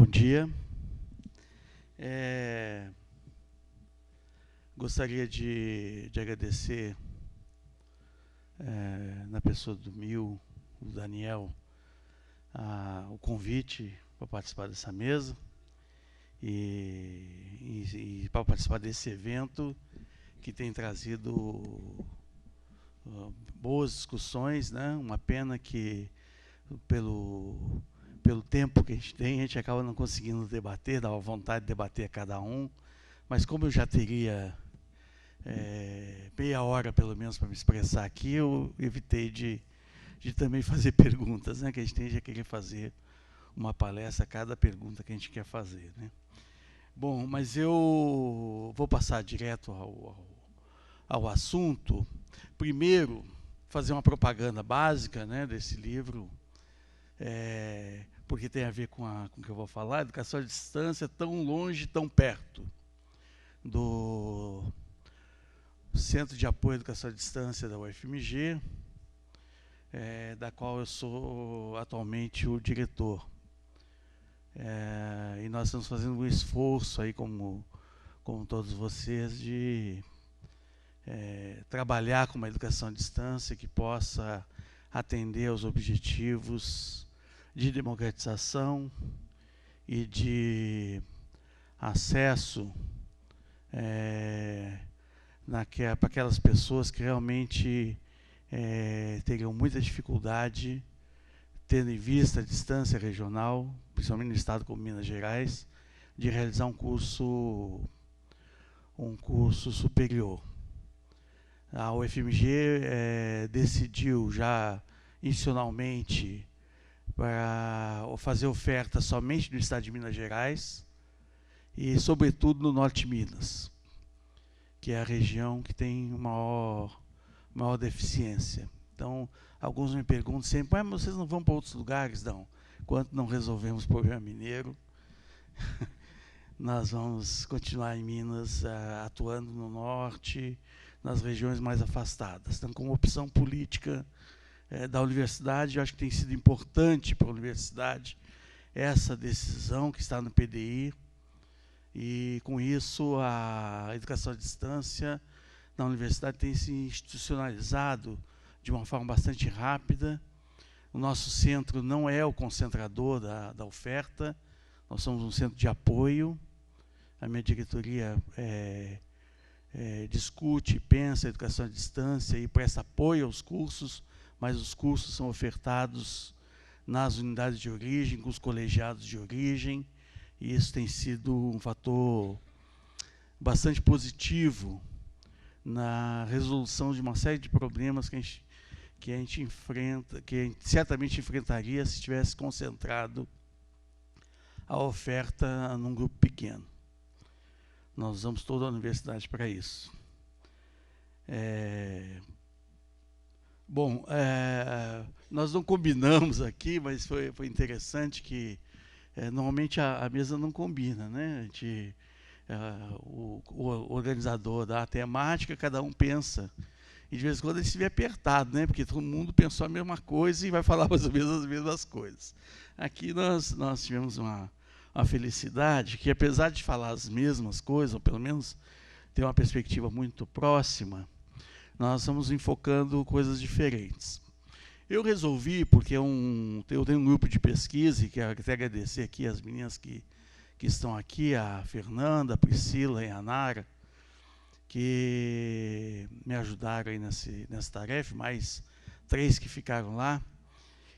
Bom dia. Gostaria de agradecer, na pessoa do Mil, do Daniel, o convite para participar dessa mesa e para participar desse evento que tem trazido boas discussões, né? Uma pena que pelo tempo que a gente acaba não conseguindo debater, dava vontade de debater a cada um, mas como eu já teria meia hora pelo menos para me expressar aqui, eu evitei de também fazer perguntas, né? Que a gente tende a querer fazer uma palestra a cada pergunta que a gente quer fazer, né? Bom, mas eu vou passar direto ao assunto. Primeiro, fazer uma propaganda básica, né, desse livro, porque tem a ver com o que eu vou falar, Educação à Distância, tão longe, tão perto, do Centro de Apoio à Educação à Distância da UFMG, da qual eu sou atualmente o diretor. E nós estamos fazendo um esforço aí, como todos vocês, de trabalhar com uma educação à distância que possa atender aos objetivos de democratização e de acesso para aquelas pessoas que realmente teriam muita dificuldade, tendo em vista a distância regional, principalmente no estado como Minas Gerais, de realizar um curso superior. A UFMG decidiu já institucionalmente para fazer oferta somente no estado de Minas Gerais e, sobretudo, no norte de Minas, que é a região que tem maior deficiência. Então, alguns me perguntam sempre, mas vocês não vão para outros lugares? Não. Enquanto não resolvemos o problema mineiro, nós vamos continuar em Minas, atuando no norte, nas regiões mais afastadas. Então, como opção política da universidade, eu acho que tem sido importante para a universidade essa decisão que está no PDI, e com isso a educação à distância na universidade tem se institucionalizado de uma forma bastante rápida. O nosso centro não é o concentrador da oferta, nós somos um centro de apoio. A minha diretoria discute, pensa a educação à distância e presta apoio aos cursos, mas os cursos são ofertados nas unidades de origem, com os colegiados de origem, e isso tem sido um fator bastante positivo na resolução de uma série de problemas que a gente enfrenta, que a gente certamente enfrentaria se tivesse concentrado a oferta num grupo pequeno. Nós usamos toda a universidade para isso. Bom, nós não combinamos aqui, mas foi interessante que normalmente a mesa não combina, né? O organizador dá a temática, cada um pensa. E de vez em quando ele se vê apertado, né? Porque todo mundo pensou a mesma coisa e vai falar mais ou menos as mesmas coisas. Aqui nós tivemos uma felicidade que, apesar de falar as mesmas coisas, ou pelo menos ter uma perspectiva muito próxima, nós estamos enfocando coisas diferentes. Eu resolvi, porque eu tenho um grupo de pesquisa, e quero até agradecer aqui as meninas que estão aqui, a Fernanda, a Priscila e a Nara, que me ajudaram aí nessa tarefa, mais 3 que ficaram lá.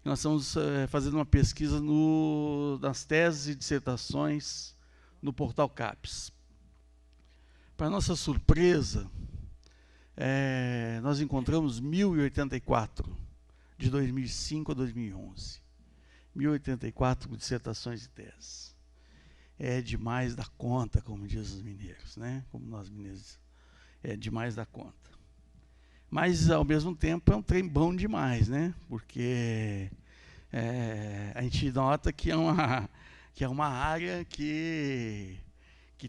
Nós estamos fazendo uma pesquisa nas teses e dissertações no portal CAPES. Para nossa surpresa, nós encontramos 1.084, de 2005 a 2011. 1.084 dissertações e teses. É demais da conta, como dizem os mineiros, né? Como nós mineiros, é demais da conta. Mas, ao mesmo tempo, é um trem bom demais, né? Porque a gente nota que é uma área que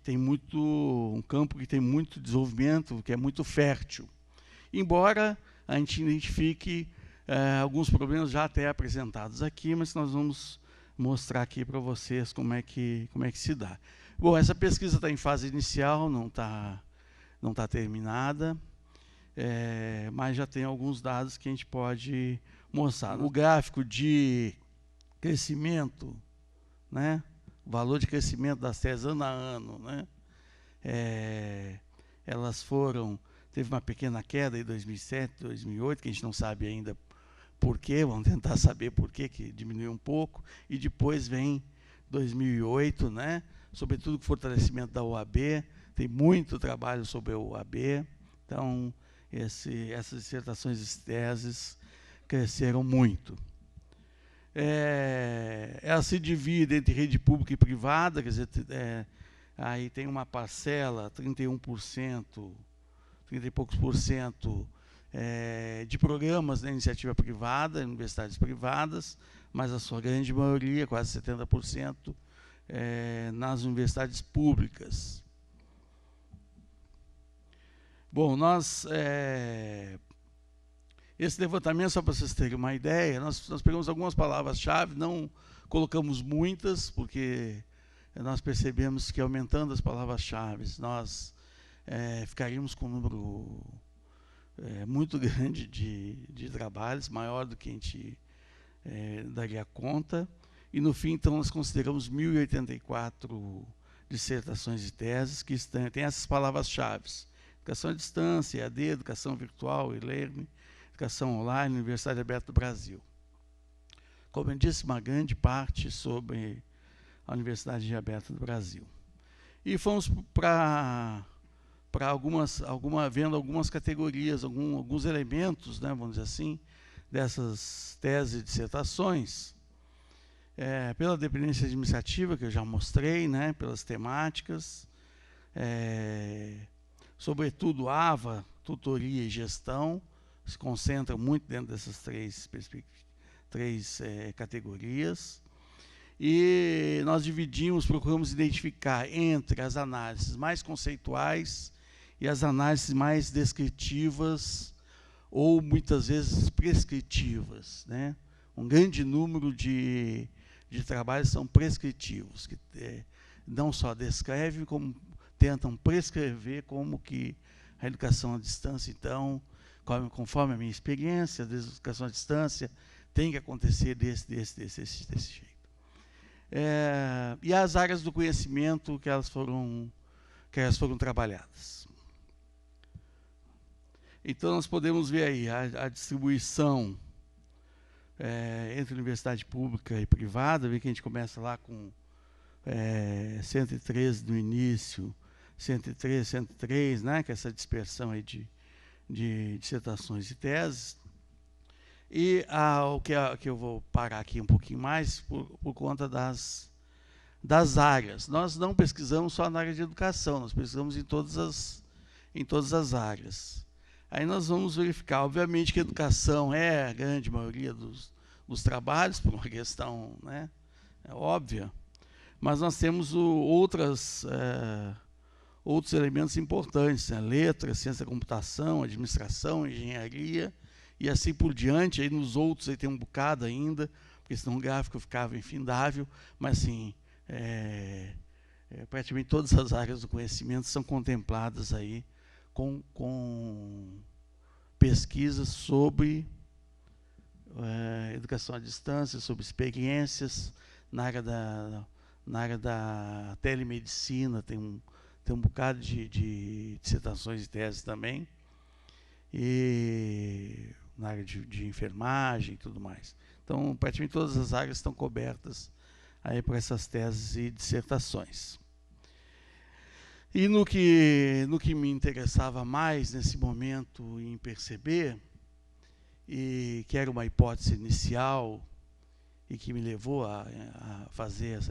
tem um campo que tem muito desenvolvimento, que é muito fértil. Embora a gente identifique alguns problemas já até apresentados aqui, mas nós vamos mostrar aqui para vocês como é que se dá. Bom, essa pesquisa está em fase inicial, não tá terminada, mas já tem alguns dados que a gente pode mostrar. O gráfico de crescimento, né? O valor de crescimento das teses ano a ano, né? Elas teve uma pequena queda em 2007, 2008, que a gente não sabe ainda por quê, vamos tentar saber por quê, que diminuiu um pouco, e depois vem 2008, né? Sobretudo com o fortalecimento da OAB, tem muito trabalho sobre a OAB, então essas dissertações e teses cresceram muito. Ela se divide entre rede pública e privada, quer dizer, aí tem uma parcela, 31%, 30 e poucos por cento, de programas da iniciativa privada, universidades privadas, mas a sua grande maioria, quase 70%, nas universidades públicas. Bom, esse levantamento, só para vocês terem uma ideia, nós pegamos algumas palavras-chave, não colocamos muitas, porque nós percebemos que aumentando as palavras-chave, nós ficaríamos com um número muito grande de trabalhos, maior do que a gente daria conta. E, no fim, então, nós consideramos 1.084 dissertações e teses que têm essas palavras-chave: educação à distância, EAD, educação virtual, e-learning, educação online, Universidade Aberta do Brasil. Como eu disse, uma grande parte sobre a Universidade Aberta do Brasil. E fomos vendo algumas categorias, alguns elementos, né, vamos dizer assim, dessas teses e dissertações, pela dependência administrativa, que eu já mostrei, né, pelas temáticas, sobretudo AVA, tutoria e gestão, se concentram muito dentro dessas três categorias. E nós procuramos identificar entre as análises mais conceituais e as análises mais descritivas ou, muitas vezes, prescritivas, né? Um grande número de trabalhos são prescritivos, que não só descrevem, como tentam prescrever como que a educação à distância, então, conforme a minha experiência, a educação à distância tem que acontecer desse jeito. E as áreas do conhecimento que elas foram trabalhadas. Então, nós podemos ver aí a distribuição entre universidade pública e privada, ver que a gente começa lá com 113 no início, 103, né, que é essa dispersão aí de dissertações e teses. E o que eu vou parar aqui um pouquinho mais por conta das áreas. Nós não pesquisamos só na área de educação, nós pesquisamos em todas as áreas. Aí nós vamos verificar, obviamente, que a educação é a grande maioria dos trabalhos, por uma questão, né, óbvia, mas nós temos outros elementos importantes, né, letras, ciência da computação, administração, engenharia, e assim por diante. Aí nos outros aí tem um bocado ainda, porque senão o gráfico ficava infindável, mas assim, praticamente todas as áreas do conhecimento são contempladas aí com pesquisas sobre educação à distância, sobre experiências na área da telemedicina, tem um bocado de dissertações e teses também, e na área de enfermagem e tudo mais. Então, praticamente todas as áreas estão cobertas aí por essas teses e dissertações. E no que me interessava mais nesse momento em perceber, e que era uma hipótese inicial e que me levou a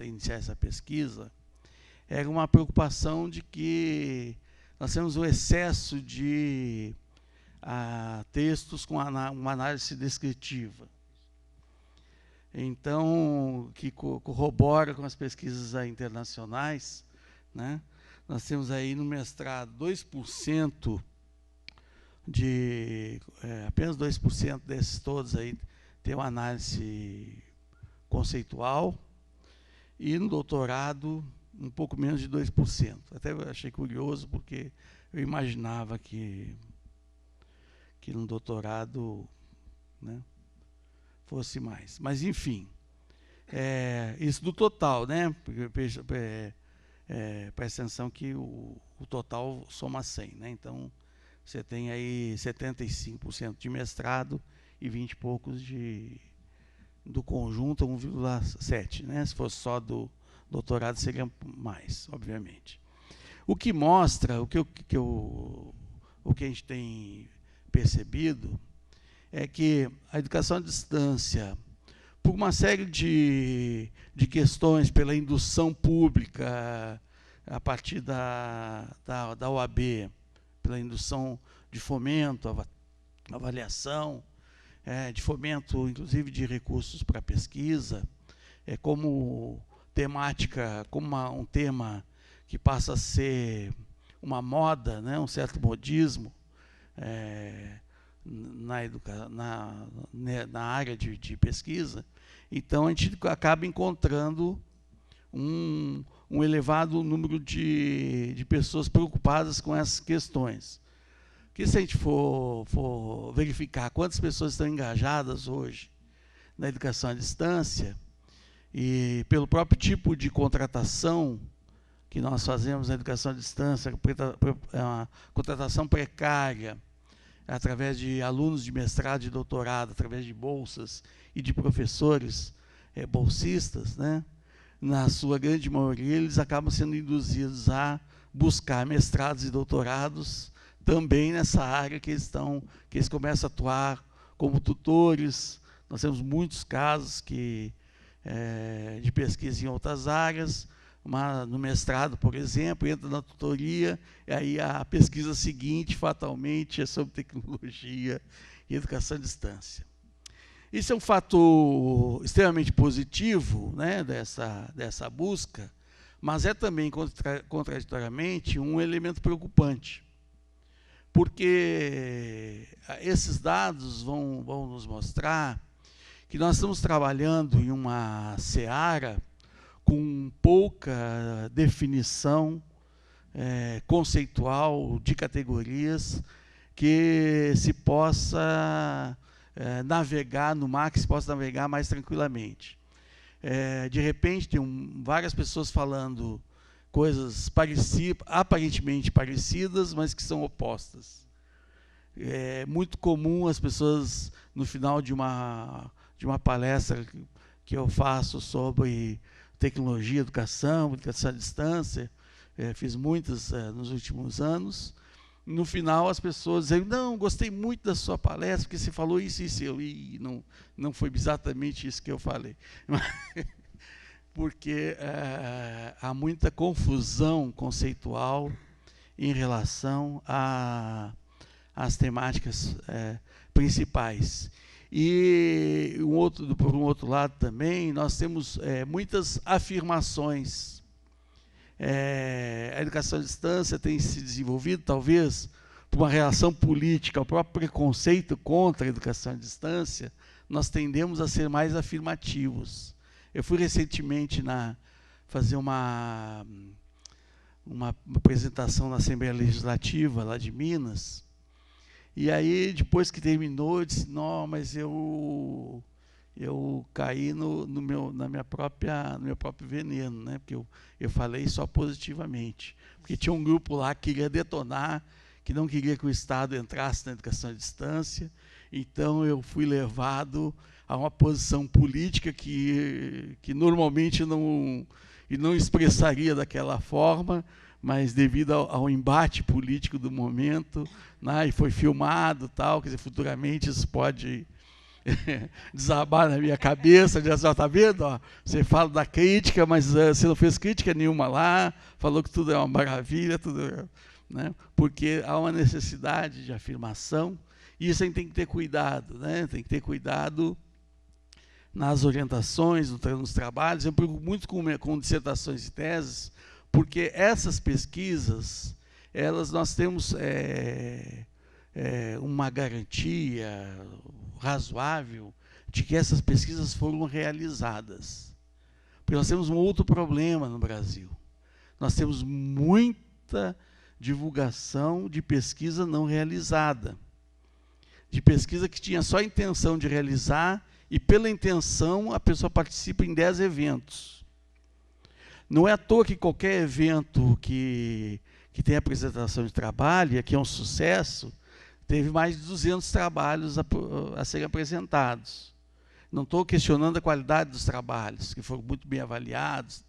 iniciar essa pesquisa, era uma preocupação de que nós temos um excesso de textos com uma análise descritiva. Então, que corrobora com as pesquisas internacionais, né? Nós temos aí no mestrado 2%, apenas 2% desses todos aí tem uma análise conceitual, e no doutorado um pouco menos de 2%. Até eu achei curioso, porque eu imaginava que no doutorado, né, fosse mais. Mas, enfim, isso do total, né? Presta atenção que o total soma 100, né? Então, você tem aí 75% de mestrado e 20 e poucos do conjunto, 1,7, né? Se fosse só do doutorado, seria mais, obviamente. O que mostra, o que a gente tem percebido, é que a educação à distância, por uma série de questões, pela indução pública, a partir da OAB, pela indução de fomento, avaliação, de fomento, inclusive, de recursos para pesquisa, como temática, como um tema que passa a ser uma moda, né, um certo modismo na área de pesquisa. Então, a gente acaba encontrando um elevado número de pessoas preocupadas com essas questões. Que se a gente for verificar quantas pessoas estão engajadas hoje na educação à distância, e pelo próprio tipo de contratação que nós fazemos na educação à distância, a contratação precária, através de alunos de mestrado e doutorado, através de bolsas e de professores bolsistas, né? Na sua grande maioria, eles acabam sendo induzidos a buscar mestrados e doutorados também nessa área que eles começam a atuar como tutores. Nós temos muitos casos de pesquisa em outras áreas, no mestrado, por exemplo, entra na tutoria, e aí a pesquisa seguinte, fatalmente, é sobre tecnologia e educação à distância. Isso é um fator extremamente positivo, né, dessa busca, mas é também, contraditoriamente, um elemento preocupante, porque esses dados vão nos mostrar que nós estamos trabalhando em uma seara com pouca definição conceitual de categorias que se possa navegar no mar, que se possa navegar mais tranquilamente. De repente, tem várias pessoas falando coisas aparentemente parecidas, mas que são opostas. É muito comum as pessoas, no final de uma palestra que eu faço sobre tecnologia, educação à distância, fiz muitas nos últimos anos. No final, as pessoas dizem: não, gostei muito da sua palestra, porque você falou isso e isso. E não foi exatamente isso que eu falei. Porque há muita confusão conceitual em relação às temáticas principais. E por um outro lado também, nós temos muitas afirmações. A educação à distância tem se desenvolvido, talvez, por uma reação política, o próprio preconceito contra a educação à distância, nós tendemos a ser mais afirmativos. Eu fui recentemente fazer uma apresentação na Assembleia Legislativa, lá de Minas, e aí, depois que terminou, eu disse: não, mas eu caí no meu próprio veneno, né? Porque eu falei só positivamente. Porque tinha um grupo lá que queria detonar, que não queria que o Estado entrasse na educação à distância. Então, eu fui levado a uma posição política que normalmente não expressaria daquela forma, mas devido ao embate político do momento, né, e foi filmado, tal, quer dizer, futuramente isso pode desabar na minha cabeça, dizer: está vendo? Ó, você fala da crítica, mas você não fez crítica nenhuma lá, falou que tudo é uma maravilha, tudo, né? Porque há uma necessidade de afirmação, e isso a gente tem que ter cuidado, né? Tem que ter cuidado nas orientações, nos trabalhos. Eu me preocupo muito com dissertações e teses, porque essas pesquisas, nós temos uma garantia razoável de que essas pesquisas foram realizadas. Porque nós temos um outro problema no Brasil. Nós temos muita divulgação de pesquisa não realizada. De pesquisa que tinha só a intenção de realizar e, pela intenção, a pessoa participa em 10 eventos. Não é à toa que qualquer evento que tem apresentação de trabalho, e aqui é um sucesso, teve mais de 200 trabalhos a serem apresentados. Não estou questionando a qualidade dos trabalhos, que foram muito bem avaliados,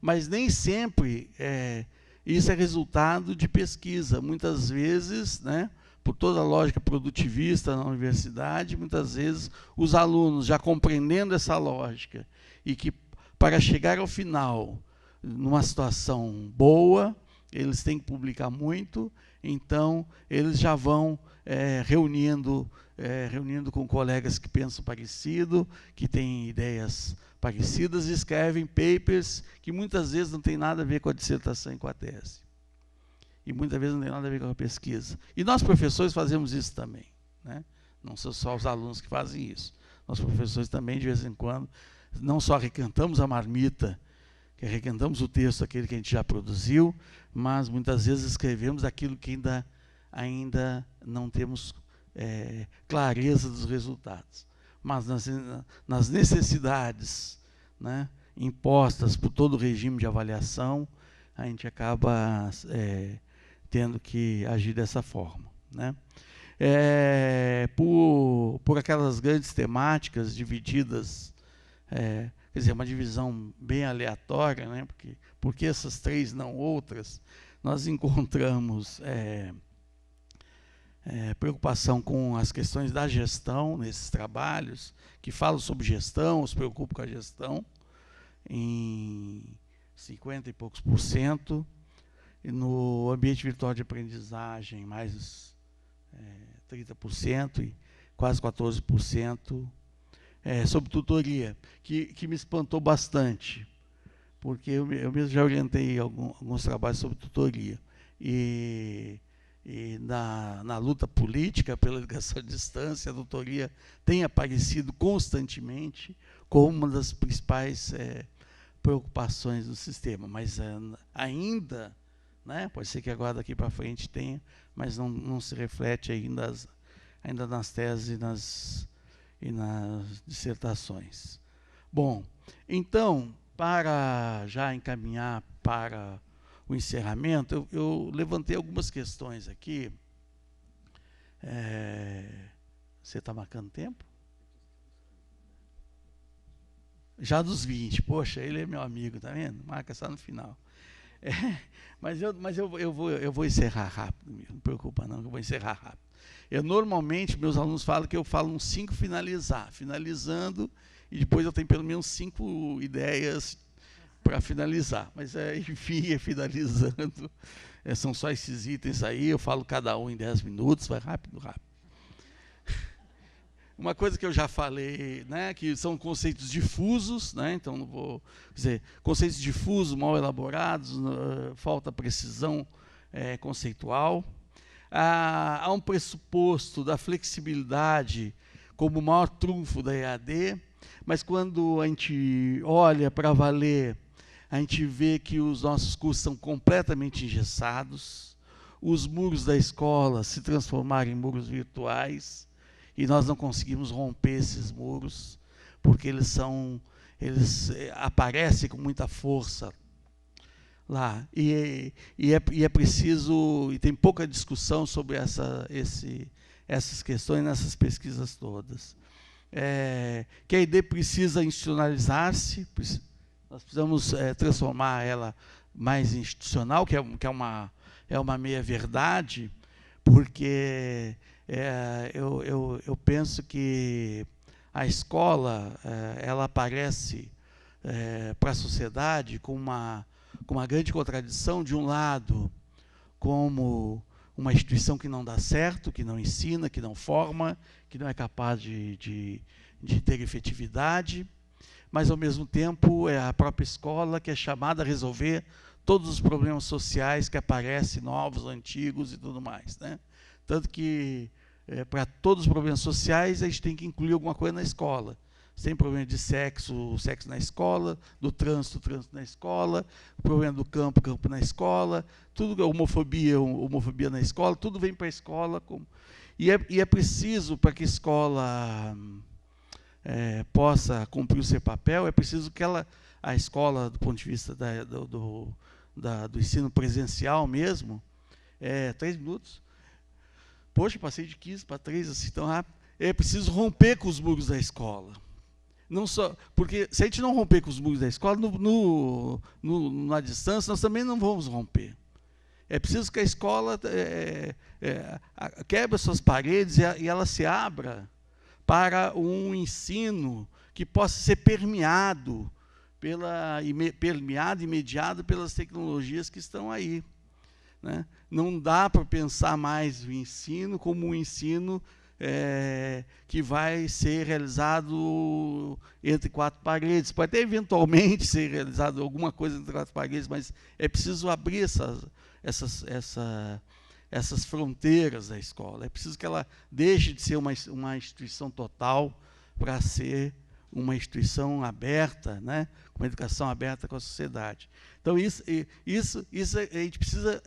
mas nem sempre isso é resultado de pesquisa. Muitas vezes, né, por toda a lógica produtivista na universidade, muitas vezes os alunos, já compreendendo essa lógica, e que para chegar ao final, numa situação boa, eles têm que publicar muito, então eles já vão reunindo com colegas que pensam parecido, que têm ideias parecidas, e escrevem papers que muitas vezes não tem nada a ver com a dissertação e com a tese. E muitas vezes não tem nada a ver com a pesquisa. E nós, professores, fazemos isso também, né? Não são só os alunos que fazem isso. Nós, professores, também, de vez em quando, não só requentamos a marmita, que requentamos o texto, aquele que a gente já produziu, mas muitas vezes escrevemos aquilo que ainda não temos clareza dos resultados. Mas nas necessidades, né, impostas por todo o regime de avaliação, a gente acaba tendo que agir dessa forma, né? Por aquelas grandes temáticas divididas, quer dizer, uma divisão bem aleatória, né? Porque essas 3 não outras, nós encontramos preocupação com as questões da gestão nesses trabalhos, que falam sobre gestão, se preocupam com a gestão, em 50 e poucos %, e no ambiente virtual de aprendizagem, mais 30% e quase 14%, sobre tutoria, que me espantou bastante, porque eu mesmo já orientei alguns trabalhos sobre tutoria, e na luta política pela educação à distância, a tutoria tem aparecido constantemente como uma das principais preocupações do sistema, mas ainda, né, pode ser que agora daqui para frente tenha, mas não se reflete ainda nas teses e nas dissertações. Bom, então, para já encaminhar para o encerramento, eu levantei algumas questões aqui. Você está marcando tempo? Já dos 20. Poxa, ele é meu amigo, tá vendo? Marca só no final. Mas eu vou encerrar rápido, não preocupa não, que eu vou encerrar rápido. Normalmente, meus alunos falam que eu falo uns 5 finalizando, e depois eu tenho pelo menos 5 ideias para finalizar. Mas, enfim, finalizando. São só esses itens aí, eu falo cada um em 10 minutos, vai rápido. Uma coisa que eu já falei, né, que são conceitos difusos, né, então não vou dizer, conceitos difusos, mal elaborados, falta precisão conceitual. Há um pressuposto da flexibilidade como o maior trunfo da EAD, mas quando a gente olha para valer, a gente vê que os nossos cursos são completamente engessados, os muros da escola se transformaram em muros virtuais, e nós não conseguimos romper esses muros, porque eles aparecem com muita força lá. E é preciso, e tem pouca discussão sobre essas questões nessas pesquisas todas. Que a EAD precisa institucionalizar-se, nós precisamos transformar ela mais institucional, que é uma meia-verdade, porque eu penso que a escola ela aparece para a sociedade com uma grande contradição, de um lado, como uma instituição que não dá certo, que não ensina, que não forma, que não é capaz de ter efetividade, mas, ao mesmo tempo, é a própria escola que é chamada a resolver todos os problemas sociais que aparecem, novos, antigos e tudo mais, né? Tanto que, para todos os problemas sociais, a gente tem que incluir alguma coisa na escola. Você tem problema de sexo, sexo na escola, do trânsito, trânsito na escola, problema do campo, campo na escola, tudo, homofobia, homofobia na escola, tudo vem para a escola. E é preciso, para que a escola possa cumprir o seu papel, é preciso que a escola, do ponto de vista do ensino presencial mesmo, 3 minutos. Poxa, passei de 15 para 3, assim, tão rápido. É preciso romper com os muros da escola. Não só, porque se a gente não romper com os muros da escola, na distância, nós também não vamos romper. É preciso que a escola quebre suas paredes e ela se abra para um ensino que possa ser permeado e mediado pelas tecnologias que estão aí. Né? Não dá para pensar mais o ensino como um ensino que vai ser realizado entre 4 paredes. Pode até eventualmente ser realizado alguma coisa entre 4 paredes, mas é preciso abrir essas fronteiras da escola. É preciso que ela deixe de ser uma instituição total para ser uma instituição aberta, né, com uma educação aberta com a sociedade. Então, isso a gente precisa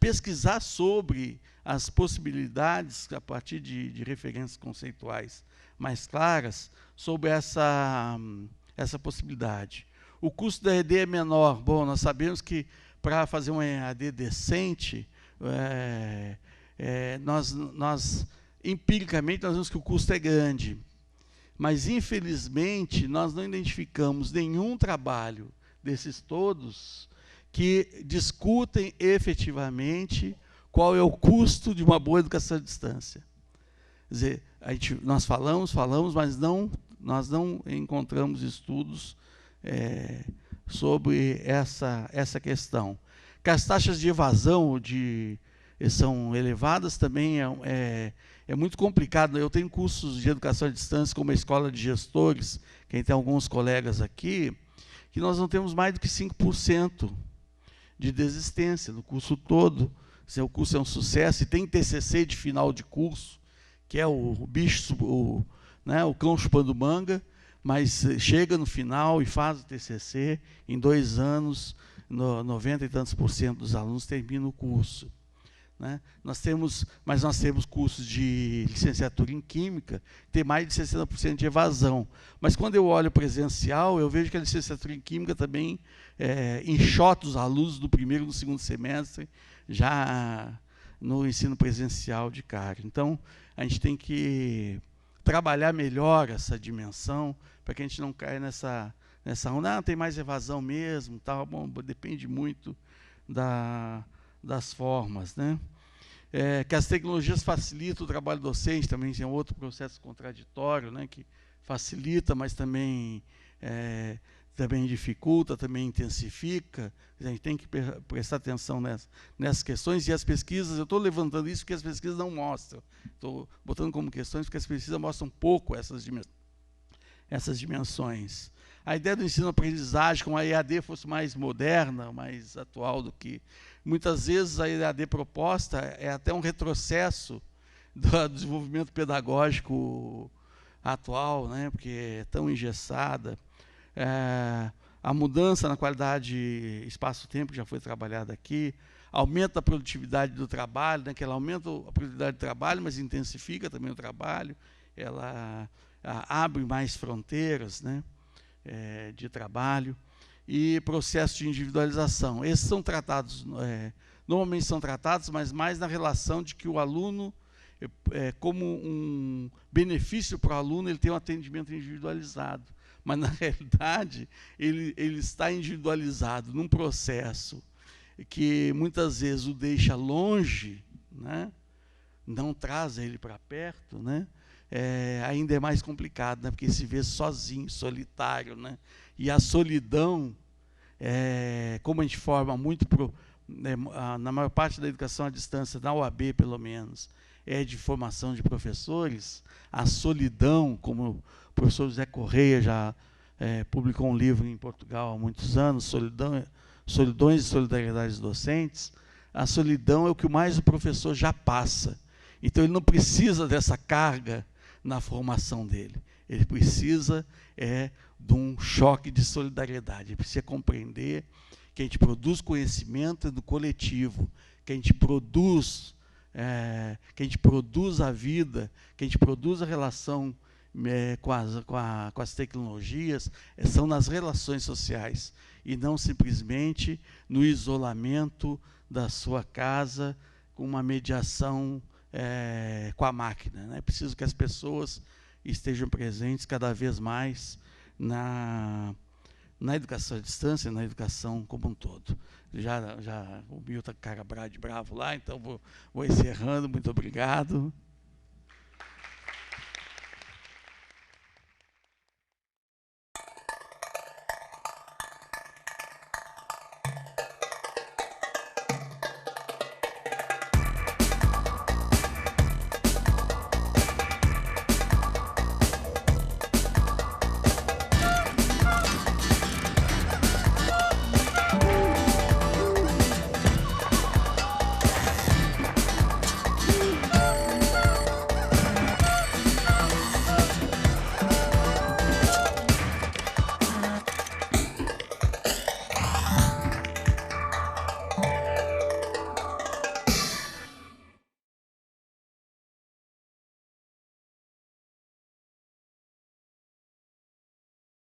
pesquisar sobre as possibilidades, a partir de referências conceituais mais claras, sobre essa possibilidade. O custo da EAD é menor. Bom, nós sabemos que para fazer uma EAD decente, empiricamente, nós vemos que o custo é grande. Mas, infelizmente, nós não identificamos nenhum trabalho desses todos que discutem efetivamente qual é o custo de uma boa educação à distância. Quer dizer, nós falamos, mas nós não encontramos estudos sobre essa questão. Que as taxas de evasão são elevadas também é muito complicado. Eu tenho cursos de educação à distância, como a Escola de Gestores, quem tem alguns colegas aqui, que nós não temos mais do que 5% de desistência no curso todo. O curso é um sucesso e tem TCC de final de curso, que é o bicho, o cão chupando manga, mas chega no final e faz o TCC, em 2 anos, 90 e tantos % dos alunos terminam o curso. Né? Nós temos cursos de licenciatura em Química, que tem mais de 60% de evasão. Mas quando eu olho presencial, eu vejo que a licenciatura em Química também enxota os alunos do primeiro e do segundo semestre, já no ensino presencial de cara. Então, a gente tem que trabalhar melhor essa dimensão, para que a gente não caia nessa onda. Tem mais evasão mesmo, tal. Bom, depende muito das formas, né? Que as tecnologias facilitam o trabalho docente, também tem outro processo contraditório, né, que facilita, mas também dificulta, também intensifica. A gente tem que prestar atenção nessas questões, e as pesquisas, eu estou levantando isso porque as pesquisas não mostram, estou botando como questões porque as pesquisas mostram pouco essas dimensões. A ideia do ensino-aprendizagem, como a EAD fosse mais moderna, mais atual do que... Muitas vezes a EAD proposta é até um retrocesso do desenvolvimento pedagógico atual, né, porque é tão engessada. A mudança na qualidade espaço-tempo, que já foi trabalhada aqui, aumenta a produtividade do trabalho, né, que ela aumenta a produtividade do trabalho, mas intensifica também o trabalho, ela abre mais fronteiras, né, de trabalho, e processo de individualização. Esses são tratados, normalmente são tratados, mas mais na relação de que o aluno, como um benefício para o aluno, ele tem um atendimento individualizado. Mas, na realidade, ele está individualizado num processo que muitas vezes o deixa longe, né? Não traz ele para perto, né? Ainda é mais complicado, né? Porque se vê sozinho, solitário, né? E a solidão, como a gente forma muito, na maior parte da educação à distância, na UAB pelo menos, de formação de professores, a solidão, como o professor José Correia já publicou um livro em Portugal há muitos anos, Solidões e Solidariedades Docentes, a solidão é o que mais o professor já passa. Então, ele não precisa dessa carga, na formação dele. Ele precisa de um choque de solidariedade. Ele precisa compreender que a gente produz conhecimento do coletivo, que a gente produz a vida, que a gente produz a relação com as tecnologias, são nas relações sociais, e não simplesmente no isolamento da sua casa, com uma mediação com a máquina, né? É preciso que as pessoas estejam presentes cada vez mais na educação à distância, na educação como um todo. Já o Milton cara bravo lá, então vou encerrando. Muito obrigado.